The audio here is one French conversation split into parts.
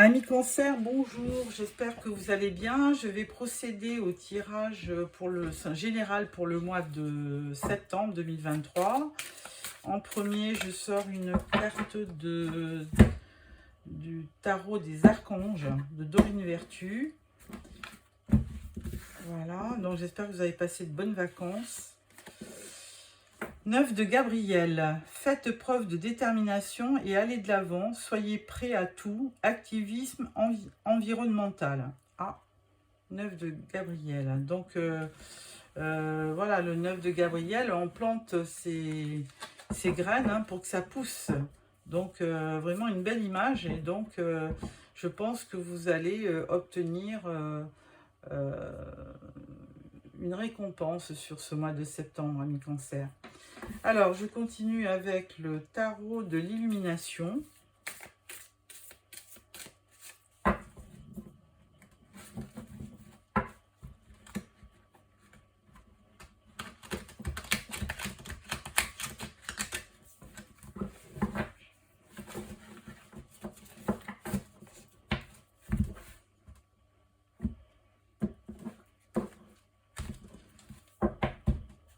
Amis Cancer, bonjour, j'espère que vous allez bien. Je vais procéder au tirage pour le général pour le mois de septembre 2023. En premier, je sors une carte du tarot des archanges de Dorine Vertu. Voilà, donc j'espère que vous avez passé de bonnes vacances. 9 de Gabriel, faites preuve de détermination et allez de l'avant, soyez prêts à tout, activisme environnemental. Ah, 9 de Gabriel, donc voilà, le 9 de Gabriel, on plante ses graines pour que ça pousse. Donc vraiment une belle image et donc je pense que vous allez obtenir une récompense sur ce mois de septembre, amis Cancer. Alors, je continue avec le tarot de l'illumination.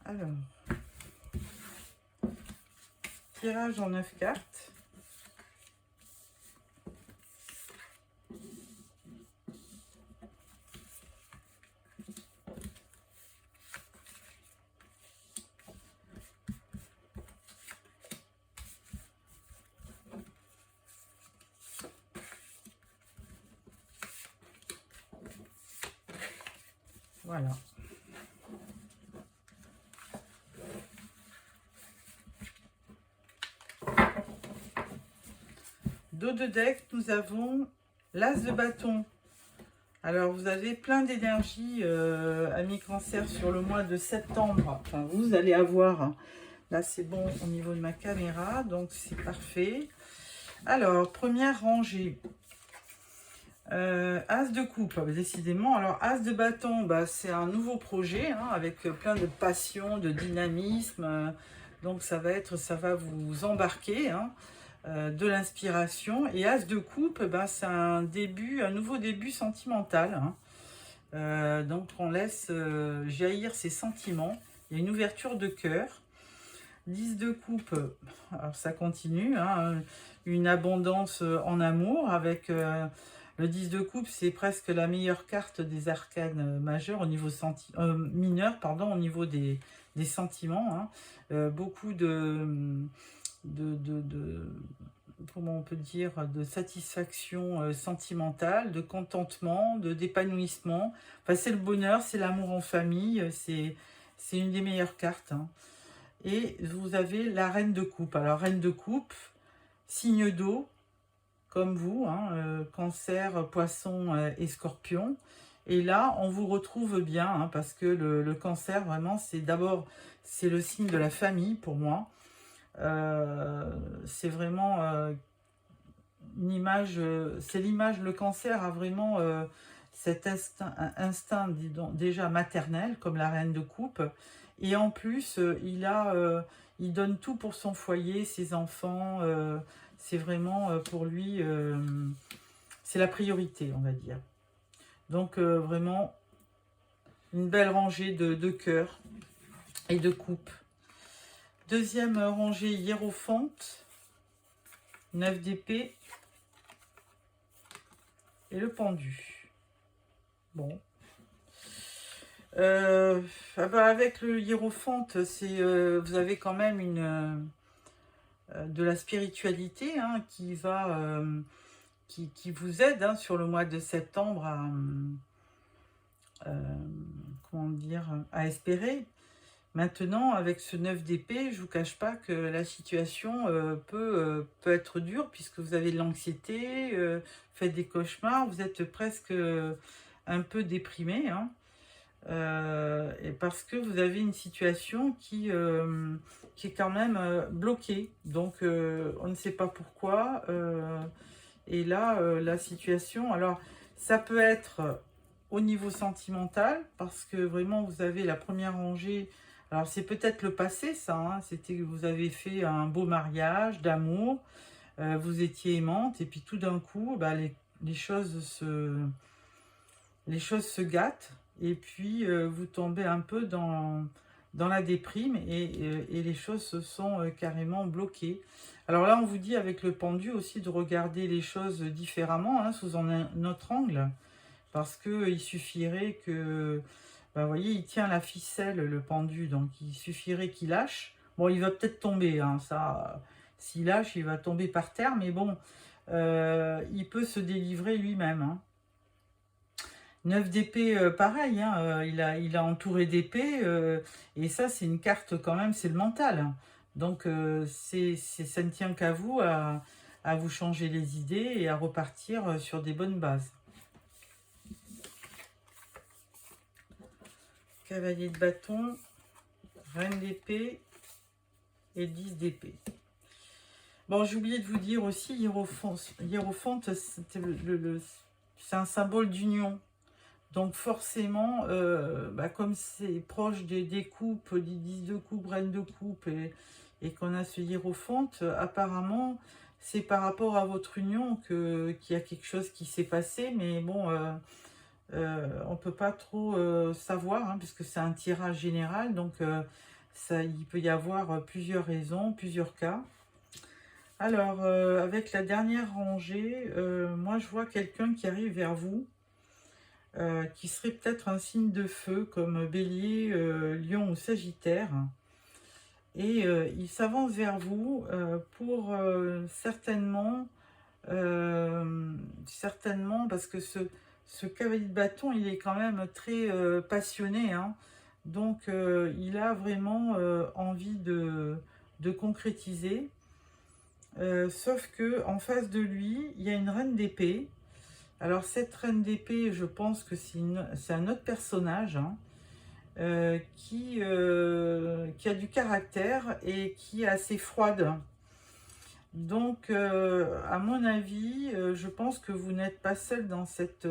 Alors, tirage en 9 cartes. Voilà. Dos de deck, nous avons l'as de bâton. Alors, vous avez plein d'énergie, amis Cancer, sur le mois de septembre. Enfin, vous allez avoir, là c'est bon au niveau de ma caméra, donc c'est parfait. Alors, première rangée. As de coupe, décidément. Alors, As de bâton, bah, c'est un nouveau projet, avec plein de passion, de dynamisme. Donc, ça va vous embarquer, de l'inspiration. Et As de coupe, bah, c'est un nouveau début sentimental. Donc, on laisse jaillir ses sentiments. Il y a une ouverture de cœur. 10 de coupe, alors ça continue, une abondance en amour avec le 10 de coupe, c'est presque la meilleure carte des arcanes majeurs au niveau mineur, pardon, au niveau des sentiments. Beaucoup comment on peut dire, de satisfaction sentimentale, de contentement, d'épanouissement. Enfin, c'est le bonheur, c'est l'amour en famille, c'est une des meilleures cartes. Et vous avez la reine de coupe. Alors, reine de coupe, signe d'eau, comme vous, Cancer, Poisson et Scorpion. Et là, on vous retrouve bien, parce que le Cancer, vraiment, c'est le signe de la famille pour moi. C'est vraiment une image, c'est l'image, le Cancer a vraiment cet instinct déjà maternel, comme la reine de coupe. Et en plus, il donne tout pour son foyer, ses enfants. C'est vraiment pour lui, c'est la priorité, on va dire. Donc vraiment, une belle rangée de cœurs et de coupes. Deuxième rangée, hiérophante, 9 d'épée et le pendu. Bon. Avec le hiérophante, vous avez quand même de la spiritualité qui vous aide sur le mois de septembre comment dire, à espérer. Maintenant, avec ce 9 d'épée, je ne vous cache pas que la situation peut être dure, puisque vous avez de l'anxiété, faites des cauchemars, vous êtes presque un peu déprimé, et parce que vous avez une situation qui est quand même bloquée. Donc, on ne sait pas pourquoi. Et là, la situation... Alors, ça peut être au niveau sentimental, parce que vraiment, vous avez la première rangée... Alors, c'est peut-être le passé, ça. C'était que vous avez fait un beau mariage d'amour. Vous étiez aimante. Et puis, tout d'un coup, les choses se gâtent, et puis vous tombez un peu dans la déprime, et les choses se sont carrément bloquées. Alors là, on vous dit avec le pendu aussi de regarder les choses différemment, hein, sous un autre angle, parce qu'il suffirait que, bah, vous voyez, il tient la ficelle, le pendu, donc il suffirait qu'il lâche. Bon, il va peut-être tomber, hein, ça, s'il lâche, il va tomber par terre, mais bon, il peut se délivrer lui-même, hein. 9 d'épée, pareil, hein, il a entouré d'épée, et ça, c'est une carte quand même, c'est le mental, hein. Donc, ça ne tient qu'à vous, à vous changer les idées et à repartir sur des bonnes bases. Cavalier de bâton, reine d'épée et 10 d'épée. Bon, j'ai oublié de vous dire aussi, hiérophante, c'est un symbole d'union. Donc forcément, comme c'est proche des coupes, des 10 de coupe, reine de coupe, et qu'on a ce hiérophante, apparemment, c'est par rapport à votre union qu'il y a quelque chose qui s'est passé, mais bon, on ne peut pas trop savoir, hein, puisque c'est un tirage général, donc il peut y avoir plusieurs raisons, plusieurs cas. Alors, avec la dernière rangée, moi je vois quelqu'un qui arrive vers vous, qui serait peut-être un signe de feu, comme Bélier, Lion ou Sagittaire. Et il s'avance vers vous pour certainement, parce que ce cavalier de bâton, il est quand même très passionné, hein. Donc il a vraiment envie de concrétiser. Sauf que en face de lui, il y a une reine d'épée. Alors cette reine d'épée, je pense que c'est un autre personnage, hein, qui a du caractère et qui est assez froide. Donc à mon avis, je pense que vous n'êtes pas seul dans cette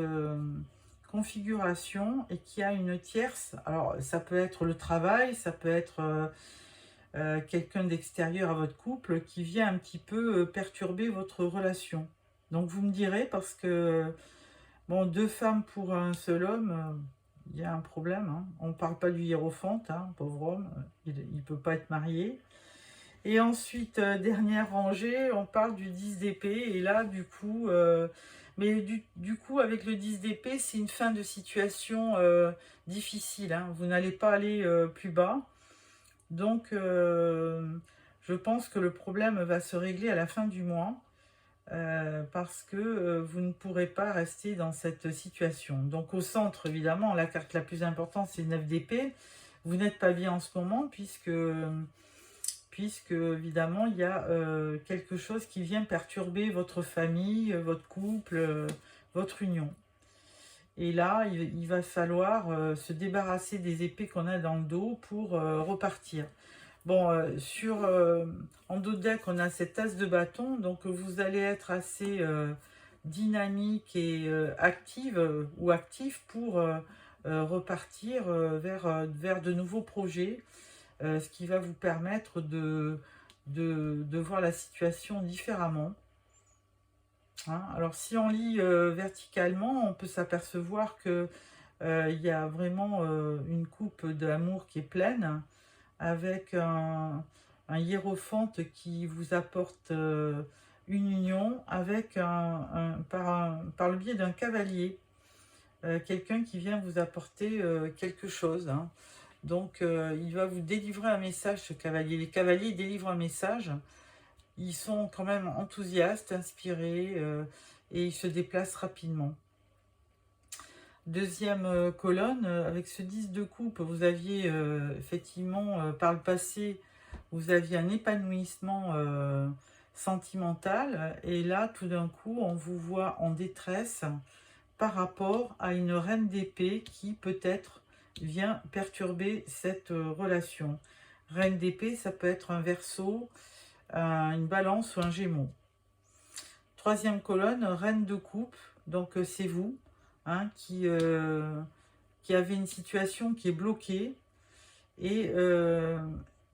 configuration, et qu'il y a une tierce. Alors ça peut être le travail, ça peut être quelqu'un d'extérieur à votre couple qui vient un petit peu perturber votre relation. Donc vous me direz, parce que bon, 2 femmes pour un seul homme, il y a un problème, hein. On ne parle pas du hiérophante, hein, pauvre homme, il ne peut pas être marié. Et ensuite, dernière rangée, on parle du 10 d'épée, et là, du coup, mais du coup, avec le 10 d'épée, c'est une fin de situation difficile, hein. Vous n'allez pas aller plus bas. Donc, je pense que le problème va se régler à la fin du mois, parce que vous ne pourrez pas rester dans cette situation. Donc, au centre, évidemment, la carte la plus importante, c'est 9 d'épée. Vous n'êtes pas bien en ce moment, puisque évidemment, il y a quelque chose qui vient perturber votre famille, votre couple, votre union. Et là, il va falloir se débarrasser des épées qu'on a dans le dos pour repartir. Bon, en dos de deck, on a cet as de bâton, donc vous allez être assez dynamique et active ou actif pour repartir vers de nouveaux projets, ce qui va vous permettre de voir la situation différemment. Hein. Alors si on lit verticalement, on peut s'apercevoir que il y a vraiment une coupe d'amour qui est pleine, avec un hiérophante qui vous apporte une union, avec par le biais d'un cavalier, quelqu'un qui vient vous apporter quelque chose, hein. Donc il va vous délivrer un message, ce cavalier. Les cavaliers délivrent un message. Ils sont quand même enthousiastes, inspirés, et ils se déplacent rapidement. Deuxième colonne, avec ce 10 de coupe, vous aviez effectivement, par le passé, vous aviez un épanouissement sentimental, et là, tout d'un coup, on vous voit en détresse par rapport à une reine d'épée qui, peut-être, vient perturber cette relation. Reine d'épée, ça peut être un Verseau, une Balance ou un Gémeaux. Troisième colonne, reine de coupe, donc c'est vous, hein, qui avez une situation qui est bloquée, et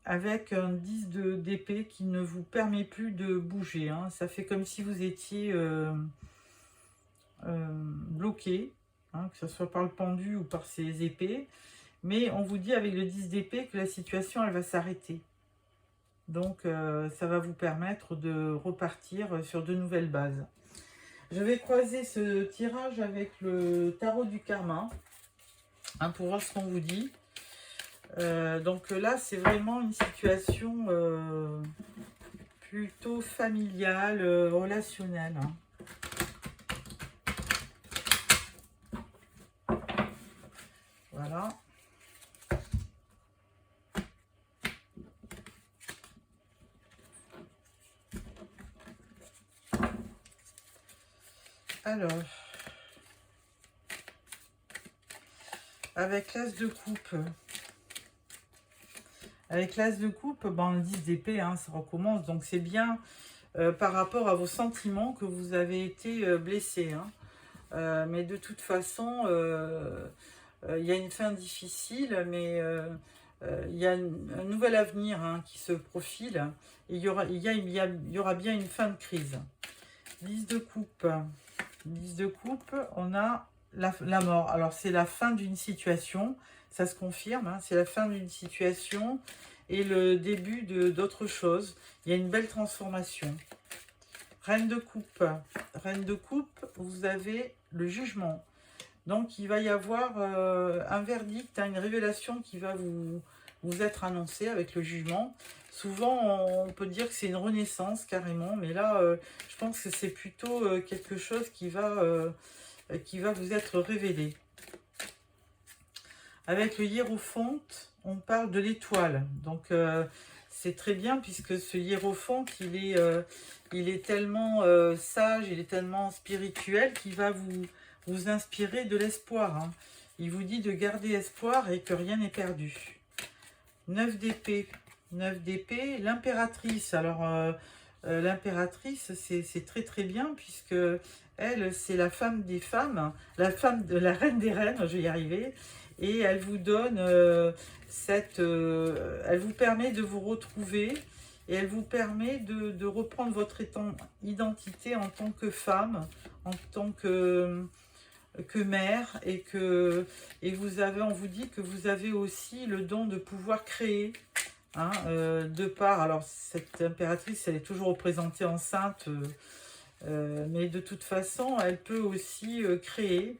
avec un 10 d'épée qui ne vous permet plus de bouger, hein. Ça fait comme si vous étiez bloqué, hein, que ce soit par le pendu ou par ses épées. Mais on vous dit avec le 10 d'épée que la situation, elle va s'arrêter. Donc, ça va vous permettre de repartir sur de nouvelles bases. Je vais croiser ce tirage avec le tarot du karma, hein, pour voir ce qu'on vous dit. Donc là, c'est vraiment une situation plutôt familiale, relationnelle. Hein. Voilà. Alors, avec l'as de coupe. Avec l'as de coupe, ben, le 10 d'épée, hein, ça recommence. Donc c'est bien par rapport à vos sentiments que vous avez été blessé. Hein. Mais de toute façon, il y a une fin difficile, mais il y a un nouvel avenir, hein, qui se profile. Et il y aura bien une fin de crise. 10 de coupe. 10 de coupe, on a la mort. Alors, c'est la fin d'une situation, ça se confirme, hein, c'est la fin d'une situation et le début d'autre chose. Il y a une belle transformation. Reine de coupe. Reine de coupe, vous avez le jugement. Donc, il va y avoir un verdict, hein, une révélation qui va vous être annoncée avec le jugement. Souvent, on peut dire que c'est une renaissance carrément, mais là, je pense que c'est plutôt quelque chose qui va vous être révélé. Avec le hiérophante, on parle de l'étoile. Donc, c'est très bien puisque ce hiérophante, il est tellement sage, il est tellement spirituel qu'il va vous inspirer de l'espoir. Hein. Il vous dit de garder espoir et que rien n'est perdu. 9 d'épée. 9 d'épée, l'impératrice. Alors, l'impératrice, c'est très très bien puisque elle, c'est la femme des femmes, la femme de la reine des reines, je vais y arriver. Et elle vous donne elle vous permet de vous retrouver et elle vous permet de reprendre votre identité en tant que femme, en tant que mère et on vous dit que vous avez aussi le don de pouvoir créer. Hein, de part, alors cette impératrice, elle est toujours représentée enceinte, mais de toute façon, elle peut aussi créer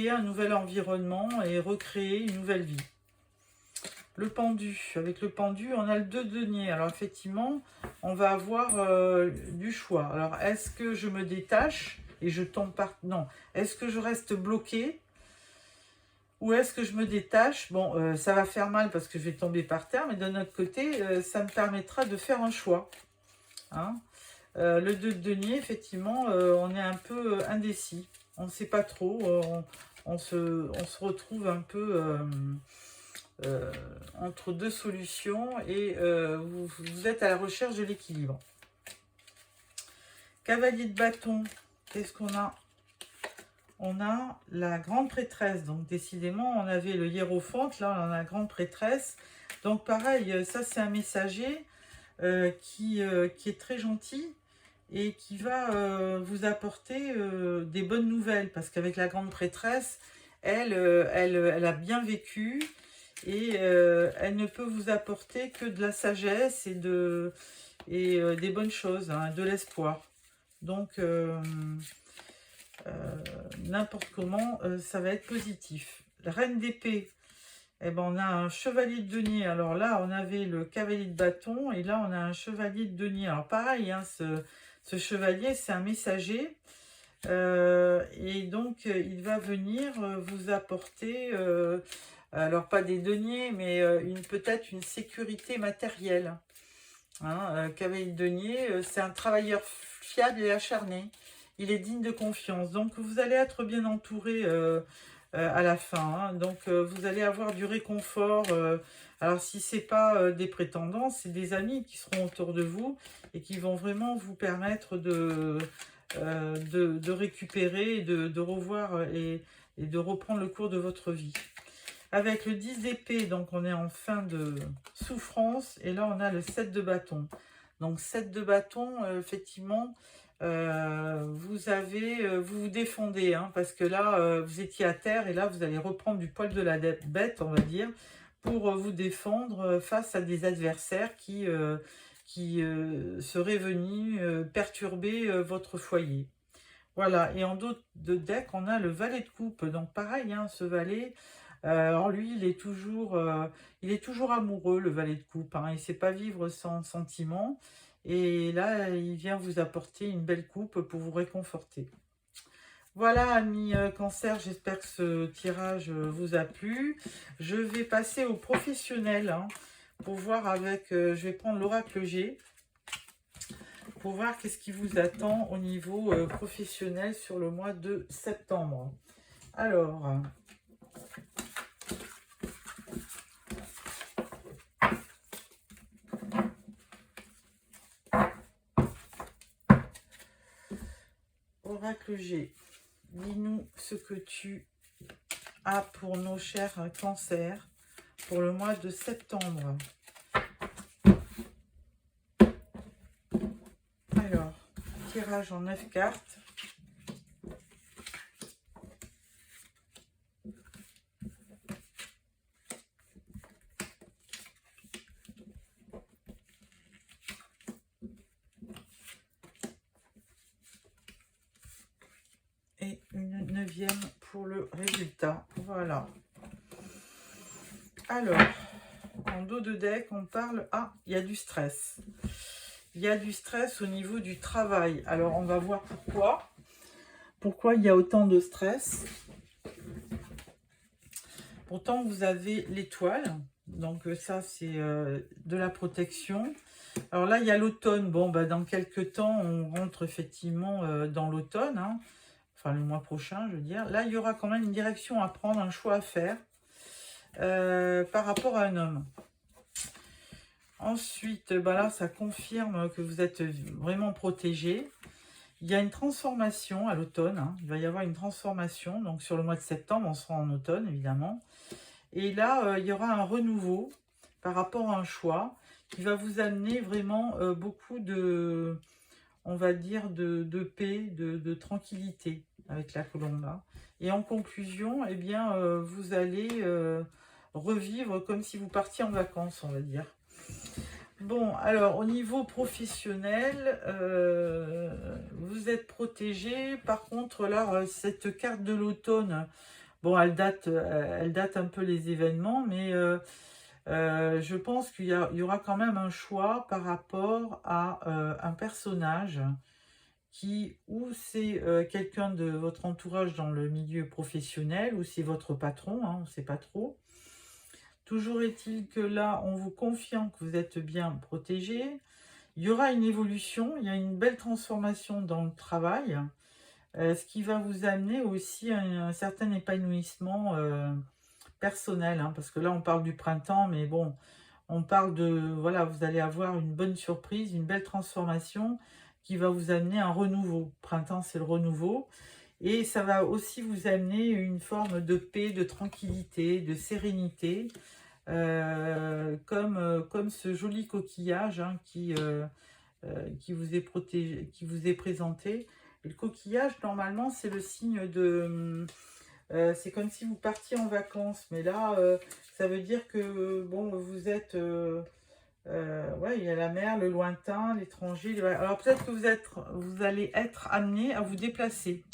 un nouvel environnement et recréer une nouvelle vie. Le pendu, avec le pendu, on a le 2 de denier. Alors effectivement, on va avoir du choix. Alors, est-ce que je me détache et je tombe par... Non. Est-ce que je reste bloqué? Ou est-ce que je me détache? Bon, ça va faire mal parce que je vais tomber par terre, mais d'un autre côté, ça me permettra de faire un choix. Hein. Le 2 de denier, effectivement, on est un peu indécis. On ne sait pas trop. On se retrouve un peu entre deux solutions et vous êtes à la recherche de l'équilibre. Cavalier de bâton, qu'est-ce qu'on a? On a la grande prêtresse, donc décidément on avait le hiérophante, là on a la grande prêtresse. Donc pareil, ça c'est un messager qui est très gentil et qui va vous apporter des bonnes nouvelles. Parce qu'avec la grande prêtresse, elle a bien vécu et elle ne peut vous apporter que de la sagesse et des bonnes choses, hein, de l'espoir. Donc... n'importe comment, ça va être positif. La reine d'épée, eh ben, on a un chevalier de denier. Alors là, on avait le cavalier de bâton et là, on a un chevalier de denier. Alors pareil, hein, ce chevalier, c'est un messager. Et donc, il va venir vous apporter, alors pas des deniers, mais peut-être une sécurité matérielle. Hein, cavalier de denier, c'est un travailleur fiable et acharné. Il est digne de confiance. Donc, vous allez être bien entouré à la fin. Hein. Donc, vous allez avoir du réconfort. Alors, si ce n'est pas des prétendants, c'est des amis qui seront autour de vous et qui vont vraiment vous permettre de récupérer, de revoir et de reprendre le cours de votre vie. Avec le 10 d'épée, donc on est en fin de souffrance. Et là, on a le 7 de bâton. Donc, 7 de bâton, effectivement... vous vous défendez, hein, parce que là, vous étiez à terre et là, vous allez reprendre du poil de la bête, on va dire, pour vous défendre face à des adversaires qui seraient venus perturber votre foyer. Voilà, et en dos de deck, on a le valet de coupe. Donc pareil, hein, ce valet, alors lui, il est toujours amoureux, le valet de coupe, hein, il ne sait pas vivre sans sentiment. Et là, il vient vous apporter une belle coupe pour vous réconforter. Voilà, amis Cancer, j'espère que ce tirage vous a plu. Je vais passer au professionnel, hein, pour voir avec... je vais prendre l'oracle G pour voir qu'est-ce qui vous attend au niveau professionnel sur le mois de septembre. Alors, oracle G, dis-nous ce que tu as pour nos chers cancers pour le mois de septembre. Alors, tirage en 9 cartes. Et une 9e pour le résultat. Voilà. Alors, en dos de deck, on parle... Ah, il y a du stress. Il y a du stress au niveau du travail. Alors, on va voir pourquoi. Pourquoi il y a autant de stress. Pourtant, vous avez l'étoile. Donc, ça, c'est de la protection. Alors là, il y a l'automne. Bon, bah, dans quelques temps, on rentre effectivement dans l'automne. Hein. Enfin, le mois prochain, je veux dire. Là, il y aura quand même une direction à prendre, un choix à faire par rapport à un homme. Ensuite, bah là, ça confirme que vous êtes vraiment protégé. Il y a une transformation à l'automne. Hein. Il va y avoir une transformation. Donc, sur le mois de septembre, on sera en automne, évidemment. Et là, il y aura un renouveau par rapport à un choix qui va vous amener vraiment beaucoup de, on va dire, de paix, de tranquillité avec la colombe là. Et en conclusion, eh bien, vous allez revivre comme si vous partiez en vacances, on va dire. Bon, alors, au niveau professionnel, vous êtes protégé. Par contre, là, cette carte de l'automne, bon, elle date un peu les événements, mais je pense qu'il y aura quand même un choix par rapport à un personnage ou c'est quelqu'un de votre entourage dans le milieu professionnel, ou c'est votre patron, hein, on ne sait pas trop. Toujours est-il que là, on vous confirme que vous êtes bien protégé. Il y aura une évolution, il y a une belle transformation dans le travail, ce qui va vous amener aussi à un certain épanouissement personnel, hein, parce que là, on parle du printemps, mais bon, on parle de, voilà, vous allez avoir une bonne surprise, une belle transformation qui va vous amener un renouveau. Printemps, c'est le renouveau. Et ça va aussi vous amener une forme de paix, de tranquillité, de sérénité, comme ce joli coquillage hein, qui vous est protégé, qui vous est présenté. Et le coquillage, normalement, c'est le signe de... c'est comme si vous partiez en vacances, mais là, ça veut dire que, bon, vous êtes... ouais, il y a la mer, le lointain, l'étranger. Alors peut-être que vous allez être amené à vous déplacer.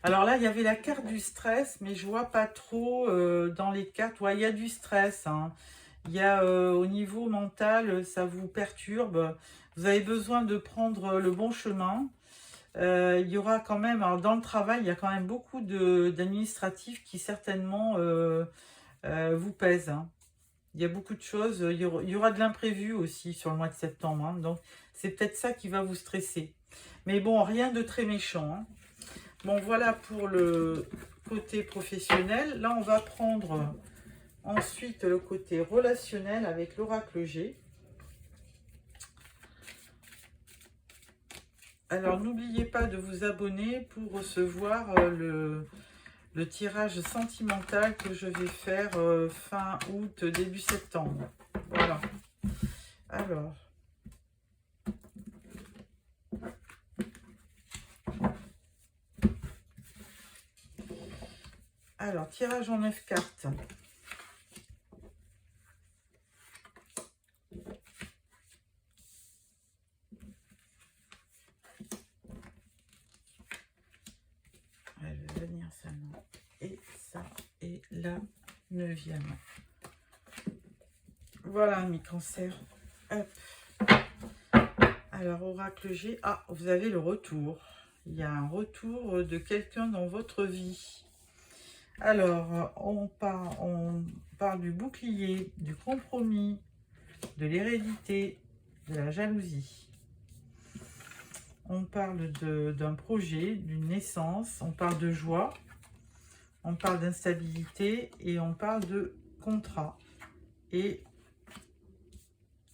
Alors là, il y avait la carte du stress, mais je vois pas trop dans les cartes. Ouais, il y a du stress. Hein. Il y a au niveau mental, ça vous perturbe. Vous avez besoin de prendre le bon chemin. Il y aura quand même, alors dans le travail, il y a quand même beaucoup d'administratifs qui certainement vous pèsent. Hein. Il y a beaucoup de choses. Il y aura de l'imprévu aussi sur le mois de septembre. Hein. Donc, c'est peut-être ça qui va vous stresser. Mais bon, rien de très méchant. Hein. Bon, voilà pour le côté professionnel. Là, on va prendre ensuite le côté relationnel avec l'oracle G. Alors, n'oubliez pas de vous abonner pour recevoir le tirage sentimental que je vais faire fin août, début septembre. Voilà. Alors, Alors, tirage en 9 cartes. Elle va venir ça, non. Et ça, et la 9e. Voilà, mes cancers. Hop. Alors, oracle G. Ah, vous avez le retour. Il y a un retour de quelqu'un dans votre vie. Alors, on parle du bouclier, du compromis, de l'hérédité, de la jalousie. On parle d'un projet, d'une naissance, on parle de joie, on parle d'instabilité et on parle de contrat. Et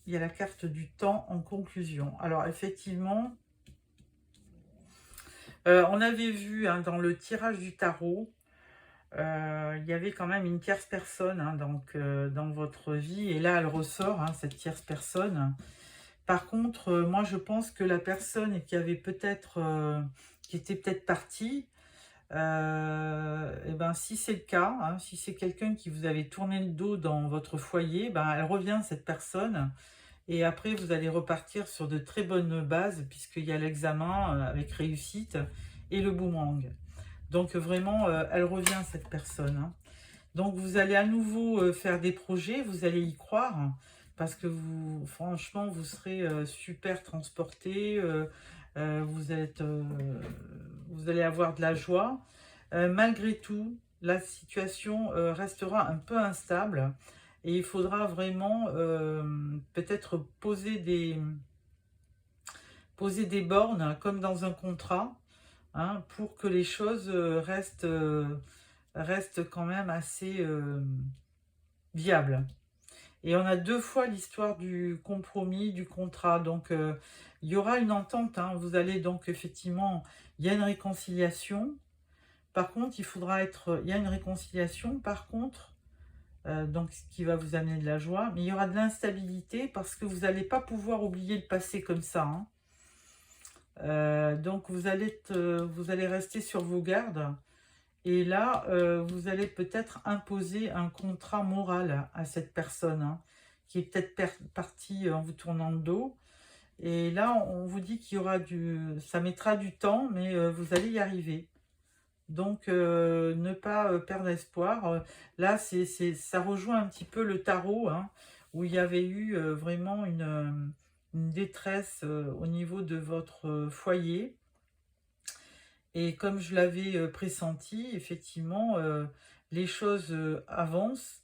il y a la carte du temps en conclusion. Alors, effectivement, on avait vu hein, dans le tirage du tarot, il y avait quand même une tierce personne hein, donc, dans votre vie. Et là, elle ressort, hein, cette tierce personne. Par contre, moi, je pense que la personne qui avait peut-être, qui était peut-être partie, et ben, si c'est le cas, hein, si c'est quelqu'un qui vous avait tourné le dos dans votre foyer, ben, elle revient, cette personne. Et après, vous allez repartir sur de très bonnes bases, puisqu'il y a l'examen avec réussite et le boomerang. Donc vraiment, elle revient, cette personne. Hein. Donc vous allez à nouveau faire des projets, vous allez y croire, parce que vous, franchement, vous serez super transporté, vous allez avoir de la joie. Malgré tout, la situation restera un peu instable. Et il faudra vraiment peut-être poser des bornes comme dans un contrat hein, pour que les choses restent quand même assez viables. Et on a deux fois l'histoire du compromis, du contrat. Donc il y aura une entente. Hein. Vous allez donc effectivement, il y a une réconciliation. Par contre, il y a une réconciliation. Par contre, donc ce qui va vous amener de la joie, mais il y aura de l'instabilité parce que vous n'allez pas pouvoir oublier le passé comme ça. Hein. Donc vous allez rester sur vos gardes et là vous allez peut-être imposer un contrat moral à cette personne hein, qui est peut-être partie en vous tournant le dos. Et là on vous dit qu'il y aura ça mettra du temps, mais vous allez y arriver. Donc, ne pas perdre espoir. Là, ça rejoint un petit peu le tarot, hein, où il y avait eu vraiment une détresse au niveau de votre foyer. Et comme je l'avais pressenti, effectivement, les choses avancent.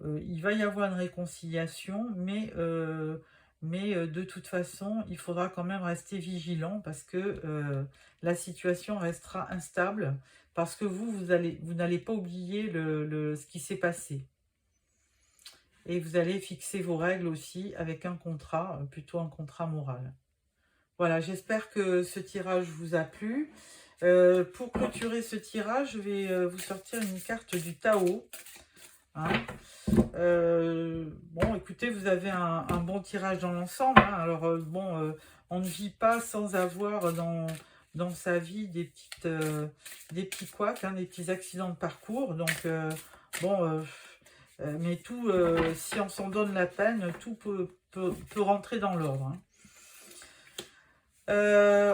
Il va y avoir une réconciliation, mais de toute façon, il faudra quand même rester vigilant parce que la situation restera instable. Parce que vous n'allez pas oublier ce qui s'est passé. Et vous allez fixer vos règles aussi avec un contrat, plutôt un contrat moral. Voilà, j'espère que ce tirage vous a plu. Pour clôturer ce tirage, je vais vous sortir une carte du Tao. Hein. Bon, écoutez, vous avez un bon tirage dans l'ensemble. Hein. Alors, bon, on ne vit pas sans avoir dans sa vie des petits couacs, hein, des petits accidents de parcours. Donc, bon, mais tout, si on s'en donne la peine, tout peut rentrer dans l'ordre. Hein.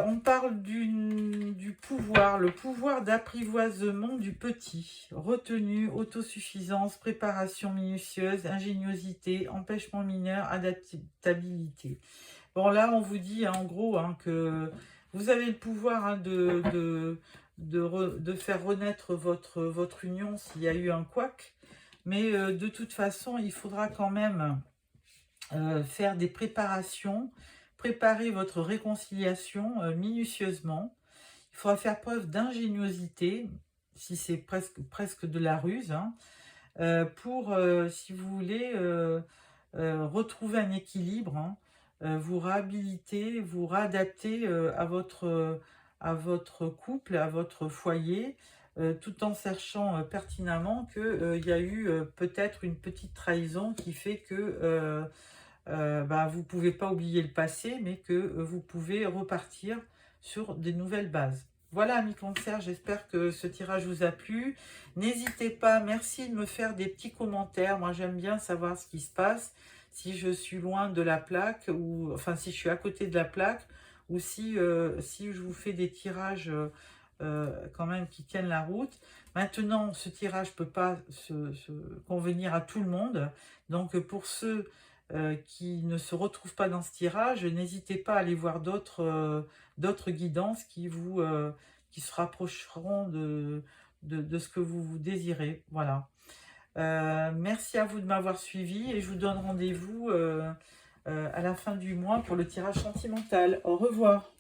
On parle du pouvoir, le pouvoir d'apprivoisement du petit. Retenue, autosuffisance, préparation minutieuse, ingéniosité, empêchement mineur, adaptabilité. Bon, là, on vous dit, hein, en gros, hein, que vous avez le pouvoir hein, de faire renaître votre union s'il y a eu un couac. Mais de toute façon, il faudra quand même faire des préparations, préparer votre réconciliation minutieusement. Il faudra faire preuve d'ingéniosité, si c'est presque de la ruse, hein, pour, si vous voulez, retrouver un équilibre, hein, vous réhabiliter, vous réadapter à votre couple, à votre foyer, tout en sachant pertinemment qu'il y a eu peut-être une petite trahison qui fait que bah, vous ne pouvez pas oublier le passé, mais que vous pouvez repartir sur des nouvelles bases. Voilà, amis Cancer, j'espère que ce tirage vous a plu. N'hésitez pas, merci de me faire des petits commentaires. Moi, j'aime bien savoir ce qui se passe, si je suis loin de la plaque, ou enfin, si je suis à côté de la plaque, ou si je vous fais des tirages quand même qui tiennent la route. Maintenant, ce tirage ne peut pas se convenir à tout le monde. Donc, pour ceux qui ne se retrouvent pas dans ce tirage, n'hésitez pas à aller voir d'autres guidances qui se rapprocheront de ce que vous désirez. Voilà. Merci à vous de m'avoir suivi et je vous donne rendez-vous à la fin du mois pour le tirage sentimental. Au revoir.